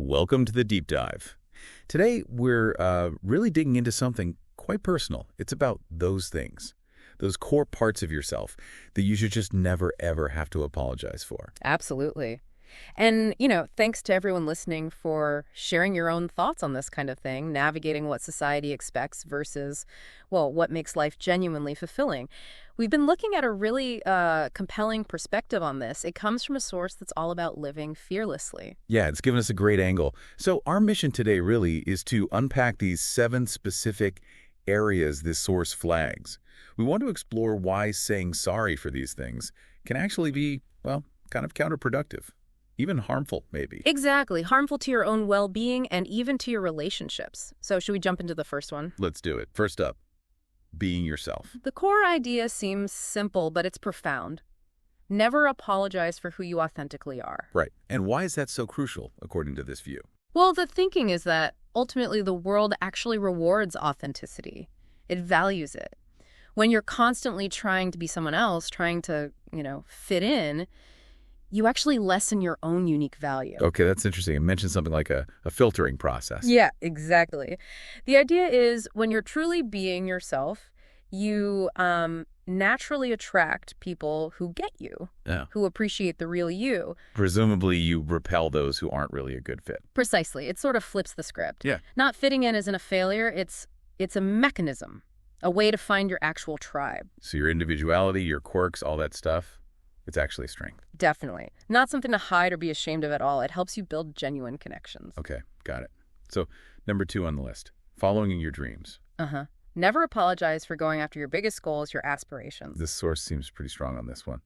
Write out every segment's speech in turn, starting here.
Welcome to the deep dive. Today, we're really digging into something quite personal. It's about those things, those core parts of yourself that you should just never, ever have to apologize for. Absolutely. And, thanks to everyone listening for sharing your own thoughts on this kind of thing, navigating what society expects versus, well, what makes life genuinely fulfilling. We've been looking at a really compelling perspective on this. It comes from a source that's all about living fearlessly. Yeah, it's given us a great angle. So our mission today really is to unpack these 7 specific areas this source flags. We want to explore why saying sorry for these things can actually be, well, kind of counterproductive. Even harmful, maybe. Exactly. Harmful to your own well-being and even to your relationships. So should we jump into the first one? Let's do it. First up, being yourself. The core idea seems simple, but it's profound. Never apologize for who you authentically are. Right. And why is that so crucial, according to this view? Well, the thinking is that ultimately the world actually rewards authenticity. It values it. When you're constantly trying to be someone else, trying to, fit in, you actually lessen your own unique value. Okay, that's interesting. It mentions something like a filtering process. Yeah, exactly. The idea is when you're truly being yourself, you naturally attract people who get you, who appreciate the real you. Presumably you repel those who aren't really a good fit. Precisely. It sort of flips the script. Yeah. Not fitting in isn't a failure. It's a mechanism, a way to find your actual tribe. So your individuality, your quirks, all that stuff, it's actually strength. Definitely. Not something to hide or be ashamed of at all. It helps you build genuine connections. Okay, got it. So number 2 on the list, following your dreams. Never apologize for going after your biggest goals, your aspirations. This source seems pretty strong on this one.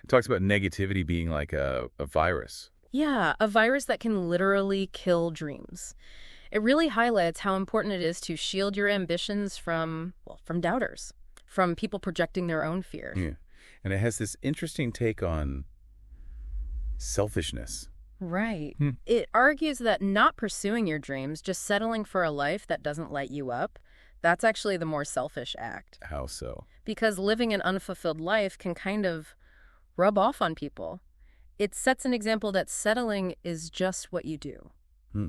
It talks about negativity being like a virus. Yeah, a virus that can literally kill dreams. It really highlights how important it is to shield your ambitions from doubters, from people projecting their own fears. Yeah. And it has this interesting take on selfishness. Right. It argues that not pursuing your dreams, just settling for a life that doesn't light you up, that's actually the more selfish act. How so? Because living an unfulfilled life can kind of rub off on people. It sets an example that settling is just what you do. I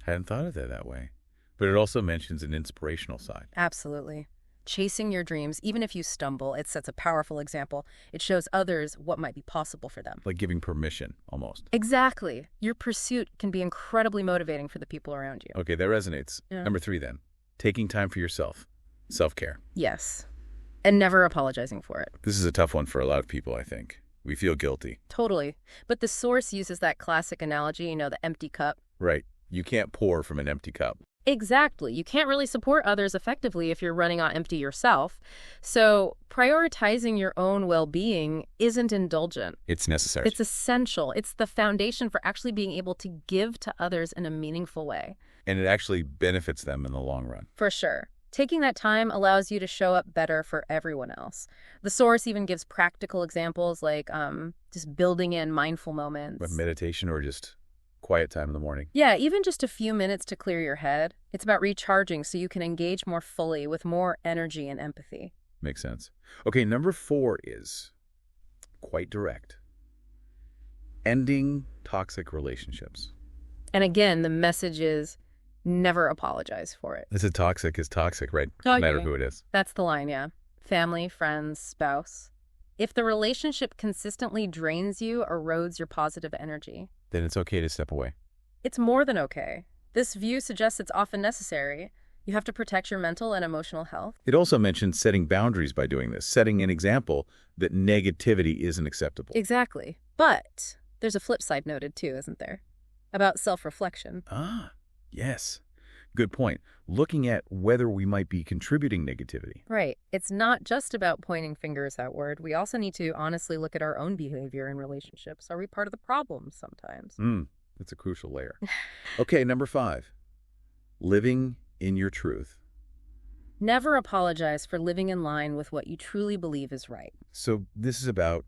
hadn't thought of it that way. But it also mentions an inspirational side. Absolutely. Chasing your dreams, even if you stumble, it sets a powerful example. It shows others what might be possible for them. Like giving permission, almost. Exactly. Your pursuit can be incredibly motivating for the people around you. Okay, that resonates. Yeah. Number 3 then, taking time for yourself. Self-care. Yes. And never apologizing for it. This is a tough one for a lot of people, I think. We feel guilty. Totally. But the source uses that classic analogy, the empty cup. Right. You can't pour from an empty cup. Exactly. You can't really support others effectively if you're running on empty yourself. So prioritizing your own well-being isn't indulgent. It's necessary. It's essential. It's the foundation for actually being able to give to others in a meaningful way. And it actually benefits them in the long run. For sure. Taking that time allows you to show up better for everyone else. The source even gives practical examples like just building in mindful moments. But meditation or just quiet time in the morning. Yeah, even just a few minutes to clear your head. It's about recharging so you can engage more fully with more energy and empathy. Makes sense. Okay, number 4 is quite direct. Ending toxic relationships. And again, the message is never apologize for it. This is toxic, right? Oh, No matter yeah. who it is. That's the line, yeah. Family, friends, spouse. If the relationship consistently drains you, erodes your positive energy, Then it's okay to step away. it's more than okay. This view suggests it's often necessary. You have to protect your mental and emotional health. It also mentions setting boundaries by doing this, setting an example that negativity isn't acceptable. Exactly. But there's a flip side noted too, isn't there? About self-reflection. Yes. Good point. Looking at whether we might be contributing negativity. Right. It's not just about pointing fingers outward. We also need to honestly look at our own behavior in relationships. Are we part of the problem sometimes? That's a crucial layer. Okay, number 5. Living in your truth. Never apologize for living in line with what you truly believe is right. So this is about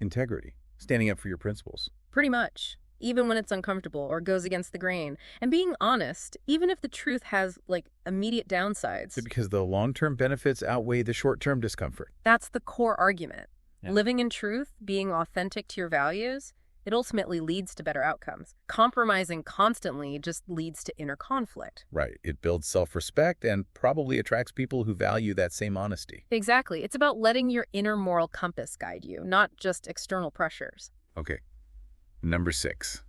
integrity, standing up for your principles. Pretty much. Even when it's uncomfortable or goes against the grain. And being honest, even if the truth has, immediate downsides. Because the long-term benefits outweigh the short-term discomfort. That's the core argument. Yeah. Living in truth, being authentic to your values, It ultimately leads to better outcomes. Compromising constantly just leads to inner conflict. Right. It builds self-respect and probably attracts people who value that same honesty. Exactly. It's about letting your inner moral compass guide you, not just external pressures. Okay. Number 6,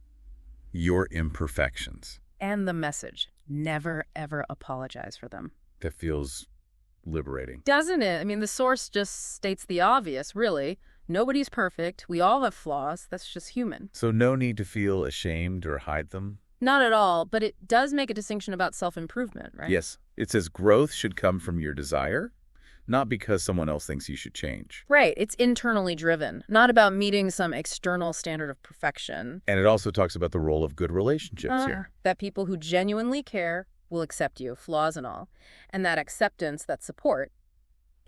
your imperfections. And the message, never, ever apologize for them. That feels liberating. Doesn't it? I mean, the source just states the obvious, really. Nobody's perfect. We all have flaws. That's just human. So no need to feel ashamed or hide them? Not at all, but it does make a distinction about self-improvement, right? Yes. It says growth should come from your desire, not because someone else thinks you should change. Right. It's internally driven, not about meeting some external standard of perfection. And it also talks about the role of good relationships here. That people who genuinely care will accept you, flaws and all. And that acceptance, that support,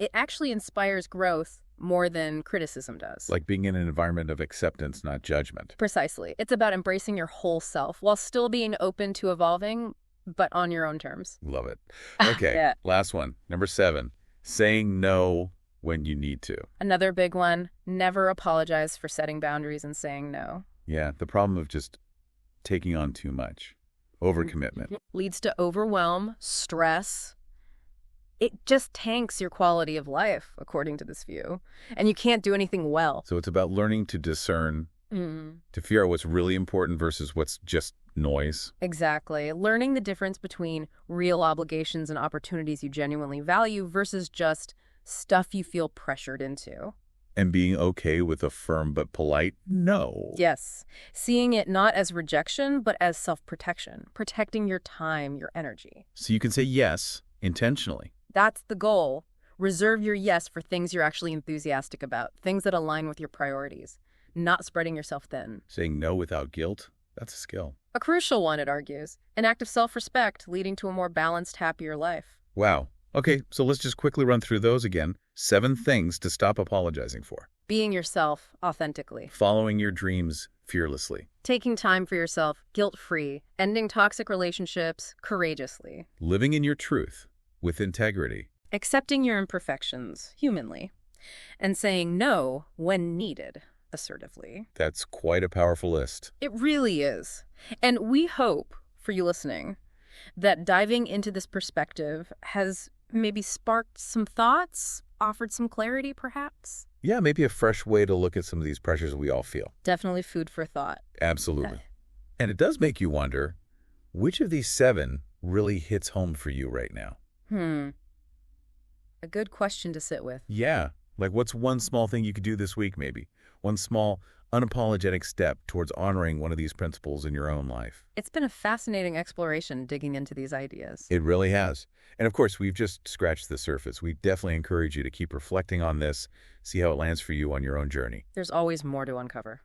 it actually inspires growth more than criticism does. Like being in an environment of acceptance, not judgment. Precisely. It's about embracing your whole self while still being open to evolving, but on your own terms. Love it. Okay, Yeah. Last one. Number 7, saying no when you need to. Another big one, never apologize for setting boundaries and saying no. Yeah, the problem of just taking on too much. Overcommitment. Leads to overwhelm, stress. It just tanks your quality of life, according to this view. And you can't do anything well. So it's about learning to discern, to figure out what's really important versus what's just noise. Exactly. Learning the difference between real obligations and opportunities you genuinely value versus just stuff you feel pressured into. And being okay with a firm but polite no. Yes. Seeing it not as rejection, but as self-protection. Protecting your time, your energy. So you can say yes intentionally. That's the goal. Reserve your yes for things you're actually enthusiastic about, things that align with your priorities, not spreading yourself thin. Saying no without guilt, that's a skill. A crucial one, it argues. An act of self-respect leading to a more balanced, happier life. Wow. Okay, so let's just quickly run through those again. 7 things to stop apologizing for. Being yourself authentically. Following your dreams fearlessly. Taking time for yourself guilt-free. Ending toxic relationships courageously. Living in your truth with integrity. Accepting your imperfections humanly. And saying no when needed assertively. That's quite a powerful list. It really is. And we hope, for you listening, that diving into this perspective has maybe sparked some thoughts, offered some clarity, perhaps. Yeah, maybe a fresh way to look at some of these pressures we all feel. Definitely food for thought. Absolutely. And it does make you wonder, which of these 7 really hits home for you right now? A good question to sit with. Yeah, like what's one small thing you could do this week maybe? One small, unapologetic step towards honoring one of these principles in your own life. It's been a fascinating exploration digging into these ideas. It really has. And of course, we've just scratched the surface. We definitely encourage you to keep reflecting on this, see how it lands for you on your own journey. There's always more to uncover.